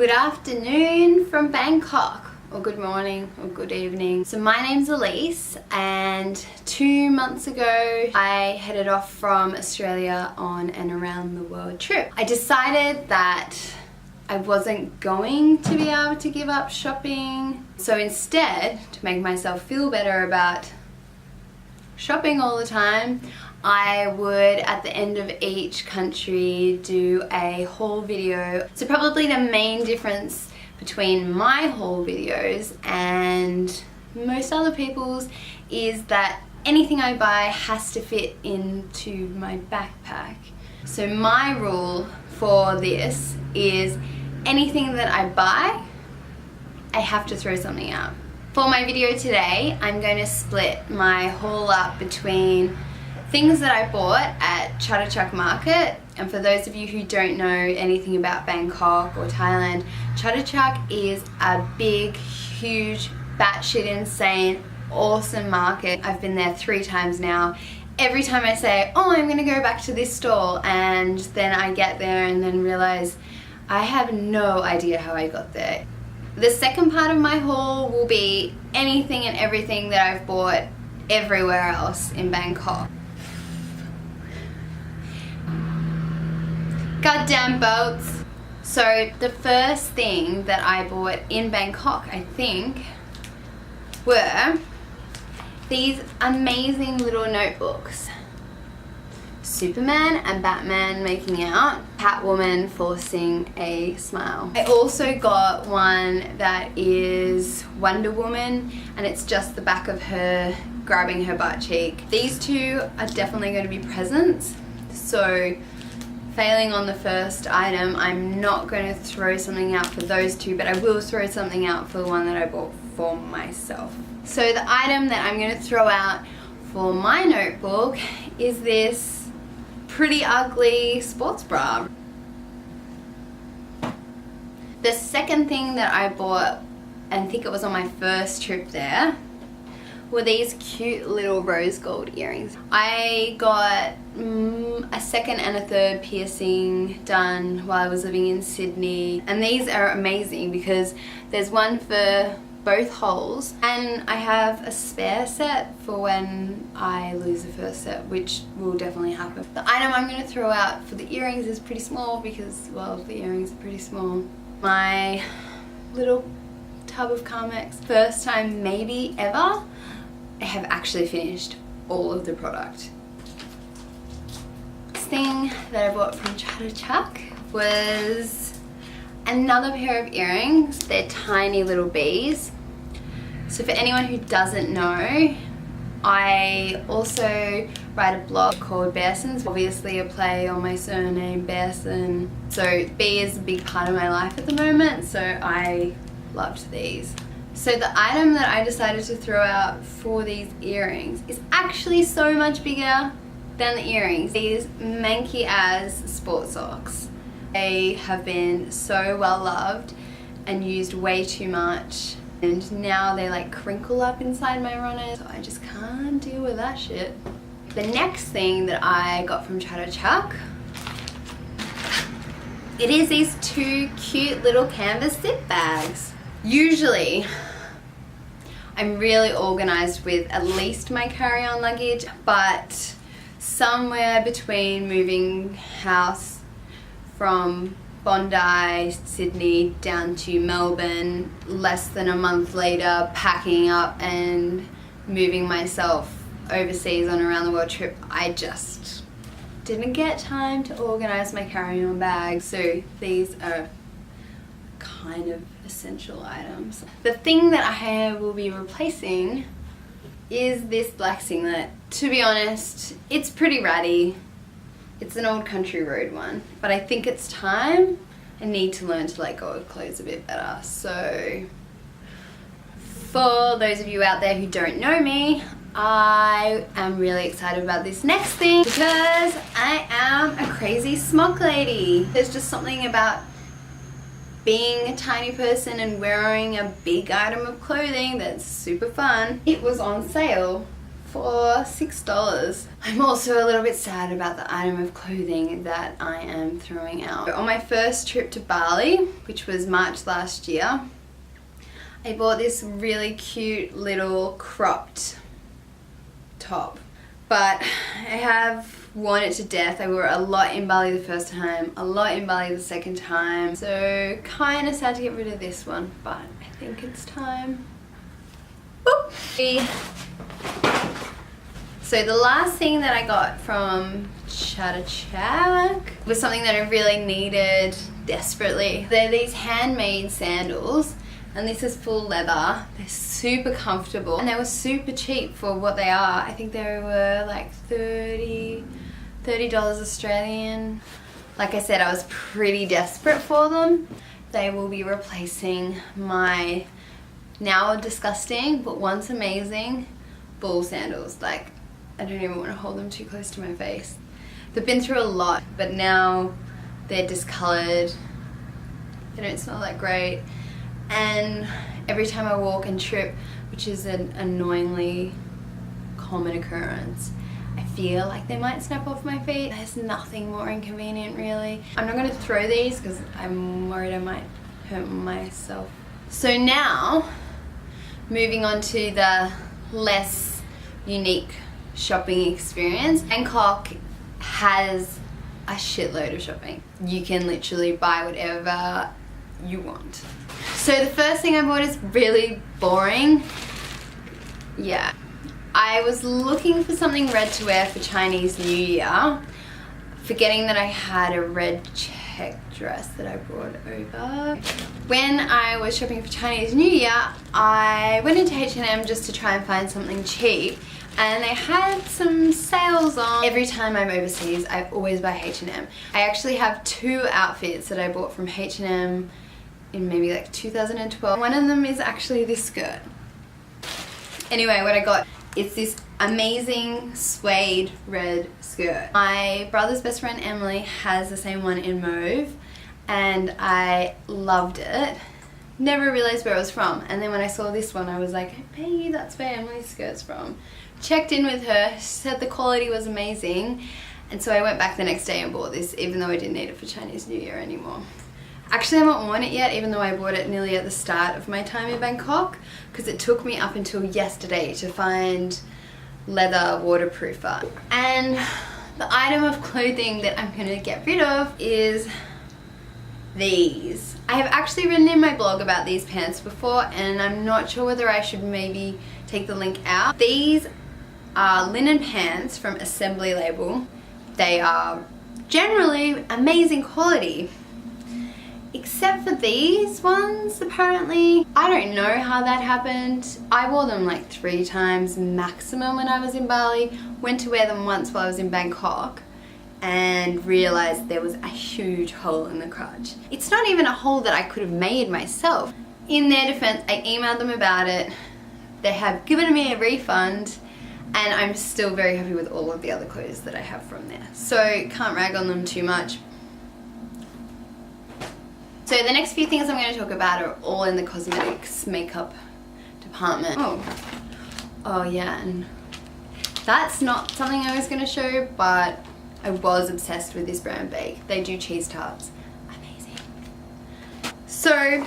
Good afternoon from Bangkok, or good morning, or good evening. So my name's Elise, and 2 months ago I headed off from Australia on an around the world trip. I decided that I wasn't going to be able to give up shopping. So instead, to make myself feel better about shopping all the time, I would at the end of each country do a haul video. So probably the main difference between my haul videos and most other people's is that anything I buy has to fit into my backpack. So my rule for this is anything that I buy, I have to throw something out. For my video today, I'm going to split my haul up between things that I bought at Chatuchak market. And for those of you who don't know anything about Bangkok or Thailand, Chatuchak is a big, huge, batshit insane, awesome market. I've been there 3 times now. Every time I say, oh, I'm gonna go back to this stall, and then I get there and then realize I have no idea how I got there. The second part of my haul will be anything and everything that I've bought everywhere else in Bangkok. Goddamn boats. So the first thing that I bought in Bangkok, I think, were these amazing little notebooks. Superman and Batman making out, Catwoman forcing a smile. I also got one that is Wonder Woman, and it's just the back of her grabbing her butt cheek. These two are definitely going to be presents, so failing on the first item, I'm not going to throw something out for those two, but I will throw something out for the one that I bought for myself. So the item that I'm going to throw out for my notebook is this pretty ugly sports bra. The second thing that I bought, and I think it was on my first trip there, were these cute little rose gold earrings. I got a second and a third piercing done while I was living in Sydney, and these are amazing because there's one for both holes, and I have a spare set for when I lose the first set, which will definitely happen. The item I'm going to throw out for the earrings is pretty small because, well, the earrings are pretty small. My little tub of Carmex, first time maybe ever, I have actually finished all of the product. Next thing that I bought from Chatuchak was another pair of earrings. They're tiny little bees. So for anyone who doesn't know, I also write a blog called Bearsons, obviously a play on my surname Bearson. So bee is a big part of my life at the moment, so I loved these. So the item that I decided to throw out for these earrings is actually so much bigger than the earrings. These manky as sports socks. They have been so well loved and used way too much, and now they like crinkle up inside my runners, so I just can't deal with that shit. The next thing that I got from Chatuchak, it is these 2 cute little canvas zip bags. Usually I'm really organized with at least my carry-on luggage, but somewhere between moving house from Bondi, Sydney down to Melbourne, less than a month later, packing up and moving myself overseas on a around the world trip, I just didn't get time to organize my carry-on bag. So these are kind of essential items. The thing that I will be replacing is this black singlet. To be honest, it's pretty ratty. It's an old country road one, but I think it's time. I need to learn to let go of clothes a bit better. So for those of you out there who don't know me, I am really excited about this next thing because I am a crazy smock lady. There's just something about being a tiny person and wearing a big item of clothing that's super fun. It was on sale for $6. I'm also a little bit sad about the item of clothing that I am throwing out. On my first trip to Bali, which was March last year, I bought this really cute little cropped top, but I have worn it to death. I wore it a lot in Bali the first time, a lot in Bali the second time, so kind of sad to get rid of this one, but I think it's time. Boop. So the last thing that I got from Chatuchak was something that I really needed desperately. They're these handmade sandals, and this is full leather. They're super comfortable and they were super cheap for what they are. I think they were like $30 Australian. Like I said, I was pretty desperate for them. They will be replacing my now disgusting but once amazing ball sandals. Like, I don't even want to hold them too close to my face. They've been through a lot, but now they're discolored. They don't smell that great. And every time I walk and trip, which is an annoyingly common occurrence, I feel like they might snap off my feet. There's nothing more inconvenient, really. I'm not going to throw these because I'm worried I might hurt myself. So now, moving on to the less unique shopping experience. Bangkok has a shitload of shopping. You can literally buy whatever you want. So the first thing I bought is really boring. Yeah. I was looking for something red to wear for Chinese New Year, forgetting that I had a red check dress that I brought over. When I was shopping for Chinese New Year, I went into H&M just to try and find something cheap, and they had some sales on. Every time I'm overseas, I always buy H&M. I actually have 2 outfits that I bought from H&M in maybe like 2012. One of them is actually this skirt. Anyway, what I got, it's this amazing suede red skirt. My brother's best friend Emily has the same one in mauve, and I loved it. Never realized where it was from, and then when I saw this one I was like, hey, that's where Emily's skirt's from. Checked in with her, she said the quality was amazing, and so I went back the next day and bought this, even though I didn't need it for Chinese New Year anymore. Actually, I haven't worn it yet, even though I bought it nearly at the start of my time in Bangkok, because it took me up until yesterday to find leather waterproofer. And the item of clothing that I'm going to get rid of is these. I have actually written in my blog about these pants before, and I'm not sure whether I should maybe take the link out. These are linen pants from Assembly Label. They are generally amazing quality, except for these ones apparently. I don't know how that happened. I wore them like 3 times maximum when I was in Bali. Went to wear them once while I was in Bangkok and realized there was a huge hole in the crotch. It's not even a hole that I could have made myself. In their defense, I emailed them about it. They have given me a refund, and I'm still very happy with all of the other clothes that I have from there. So can't rag on them too much. So the next few things I'm going to talk about are all in the cosmetics makeup department. Oh yeah, and that's not something I was going to show, but I was obsessed with this brand Bake. They do cheese tarts. Amazing. So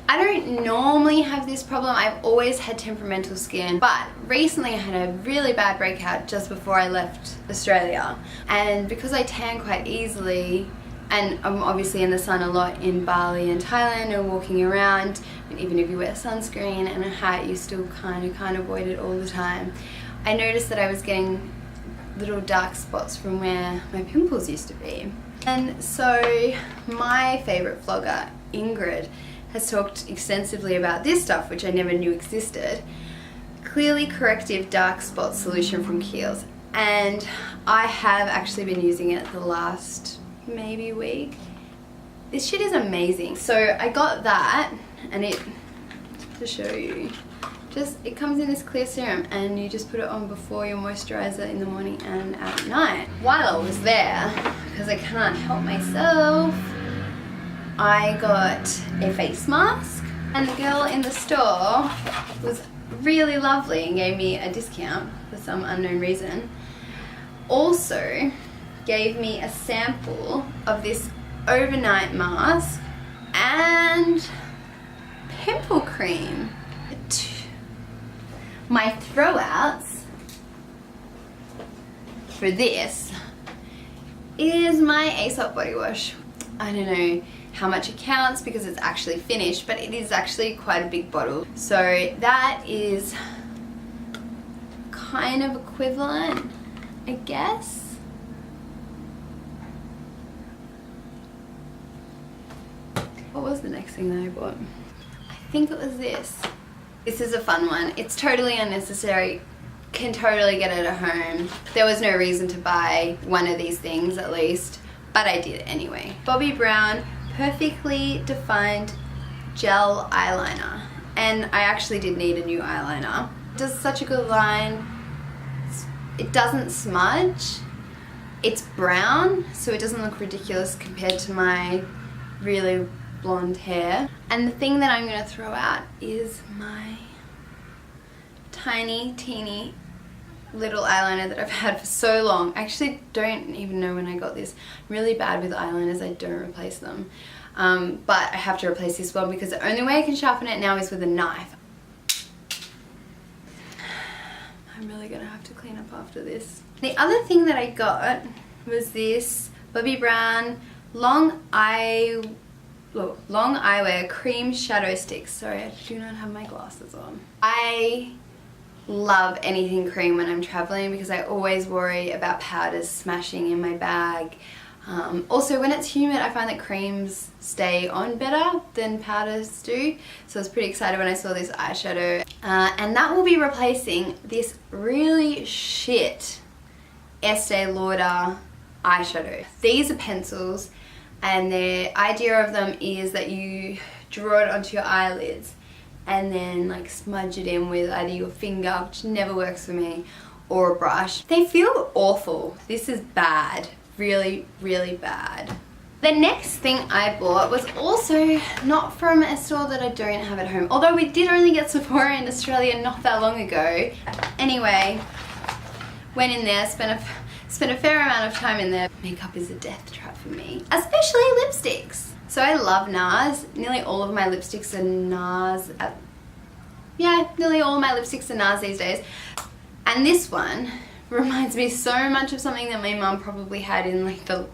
I don't normally have this problem. I've always had temperamental skin, but recently I had a really bad breakout just before I left Australia, and because I tan quite easily, and I'm obviously in the sun a lot in Bali and Thailand and walking around, and even if you wear sunscreen and a hat, you still can't avoid it all the time. I noticed that I was getting little dark spots from where my pimples used to be. And so my favorite vlogger, Ingrid, has talked extensively about this stuff, which I never knew existed. Clearly Corrective Dark Spot Solution from Kiehl's. And I have actually been using it the last maybe week. This shit is amazing. So I got that, and it, to show you, it comes in this clear serum, and you just put it on before your moisturizer in the morning and at night. While I was there, because I can't help myself, I got a face mask, and the girl in the store was really lovely and gave me a discount for some unknown reason. Also gave me a sample of this overnight mask and pimple cream. My throwouts for this is my Aesop body wash. I don't know how much it counts because it's actually finished, but it is actually quite a big bottle. So that is kind of equivalent, I guess. What was the next thing that I bought? I think it was this. This is a fun one. It's totally unnecessary. Can totally get it at home. There was no reason to buy one of these things at least, but I did anyway. Bobbi Brown Perfectly Defined Gel Eyeliner. And I actually did need a new eyeliner. It does such a good line. It doesn't smudge. It's brown, so it doesn't look ridiculous compared to my really blonde hair. And the thing that I'm going to throw out is my tiny, teeny little eyeliner that I've had for so long. I actually don't even know when I got this. I'm really bad with eyeliners, I don't replace them. But I have to replace this one because the only way I can sharpen it now is with a knife. I'm really gonna have to clean up after this. The other thing that I got was this Bobbi Brown long eyewear cream shadow sticks. Sorry, I do not have my glasses on. I love anything cream when I'm traveling because I always worry about powders smashing in my bag. Also, when it's humid, I find that creams stay on better than powders do. So I was pretty excited when I saw this eyeshadow. And that will be replacing this really shit Estee Lauder eyeshadow. These are pencils, and the idea of them is that you draw it onto your eyelids and then like smudge it in with either your finger, which never works for me, or a brush. They feel awful. This is bad. Really, really bad. The next thing I bought was also not from a store that I don't have at home, although we did only get Sephora in Australia not that long ago. Anyway, went in there, spent a fair amount of time in there. Makeup is a death trap for me, especially lipsticks. So I love NARS. Nearly all of my lipsticks are NARS. Nearly all of my lipsticks are NARS these days. And this one reminds me so much of something that my mum probably had in like the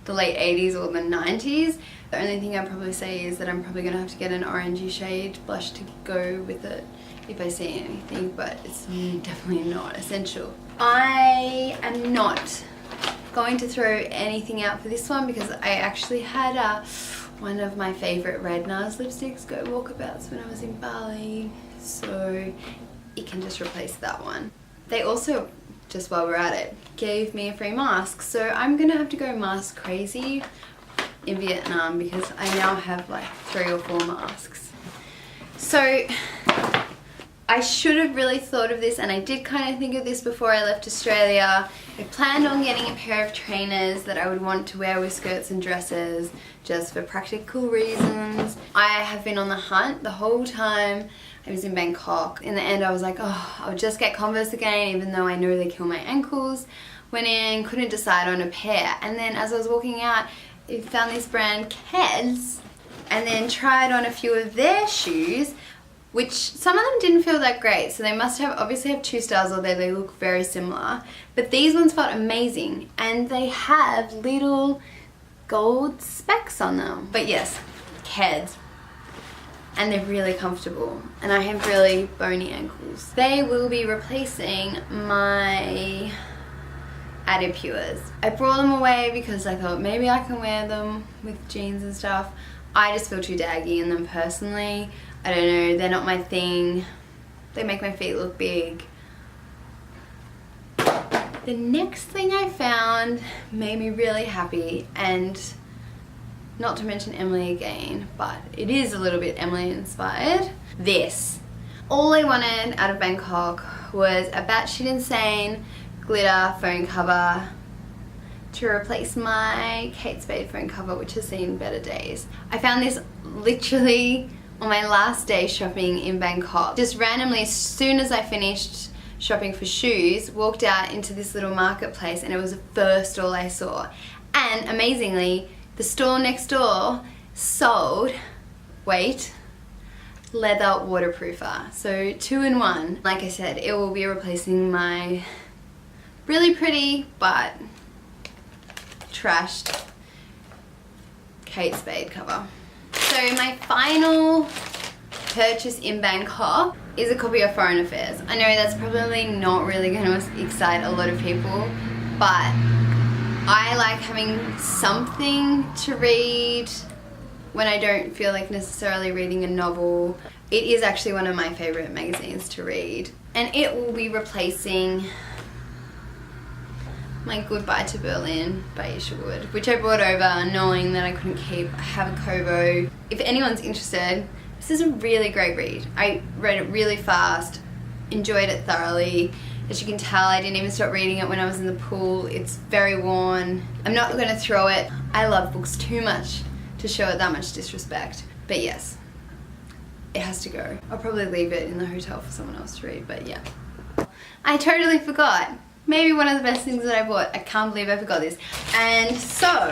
late 80s or the 90s. The only thing I'd probably say is that I'm probably going to have to get an orangey shade blush to go with it if I see anything, but it's definitely not essential. I am not going to throw anything out for this one because I actually had one of my favourite red NARS lipsticks go walkabouts when I was in Bali, so it can just replace that one. They also, just while we're at it, gave me a free mask, so I'm gonna have to go mask crazy in Vietnam because I now have like 3 or 4 masks. So I should have really thought of this, and I did kind of think of this before I left Australia. I planned on getting a pair of trainers that I would want to wear with skirts and dresses just for practical reasons. I have been on the hunt the whole time I was in Bangkok. In the end I was like, oh, I'll just get Converse again even though I know they kill my ankles. Went in, couldn't decide on a pair, and then as I was walking out I found this brand Keds and then tried on a few of their shoes, which some of them didn't feel that great, so they must have obviously have 2 styles, although they look very similar. But these ones felt amazing, and they have little gold specks on them. But yes, Keds. And they're really comfortable, and I have really bony ankles. They will be replacing my Adipures. I brought them away because I thought maybe I can wear them with jeans and stuff. I just feel too daggy in them personally. I don't know, they're not my thing. They make my feet look big. The next thing I found made me really happy, and not to mention Emily again, but it is a little bit Emily inspired. This. All I wanted out of Bangkok was a batshit insane glitter phone cover to replace my Kate Spade phone cover, which has seen better days. I found this literally on my last day shopping in Bangkok. Just randomly, as soon as I finished shopping for shoes, walked out into this little marketplace and it was the first stall I saw. And amazingly, the store next door sold, wait, leather waterproofer. So 2 in 1. Like I said, it will be replacing my really pretty but trashed Kate Spade cover. So my final purchase in Bangkok is a copy of Foreign Affairs. I know that's probably not really going to excite a lot of people, but I like having something to read when I don't feel like necessarily reading a novel. It is actually one of my favorite magazines to read, and it will be replacing my Goodbye to Berlin by Isherwood, which I brought over knowing that I couldn't keep. I have a Kobo. If anyone's interested, this is a really great read. I read it really fast, enjoyed it thoroughly. As you can tell, I didn't even stop reading it when I was in the pool. It's very worn. I'm not going to throw it. I love books too much to show it that much disrespect. But yes, it has to go. I'll probably leave it in the hotel for someone else to read, but yeah. I totally forgot. Maybe one of the best things that I bought. I can't believe I forgot this. And so,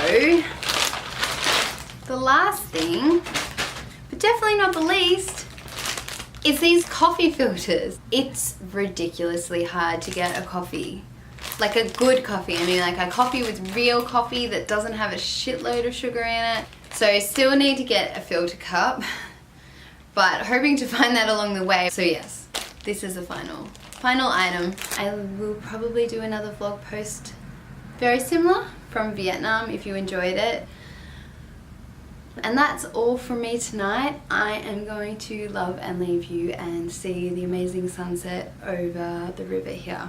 the last thing, but definitely not the least, is these coffee filters. It's ridiculously hard to get a coffee. Like a good coffee. I mean, like a coffee with real coffee that doesn't have a shitload of sugar in it. So I still need to get a filter cup, but hoping to find that along the way. So yes, this is the final item. I will probably do another vlog post very similar from Vietnam if you enjoyed it. And that's all from me tonight. I am going to love and leave you and see the amazing sunset over the river here.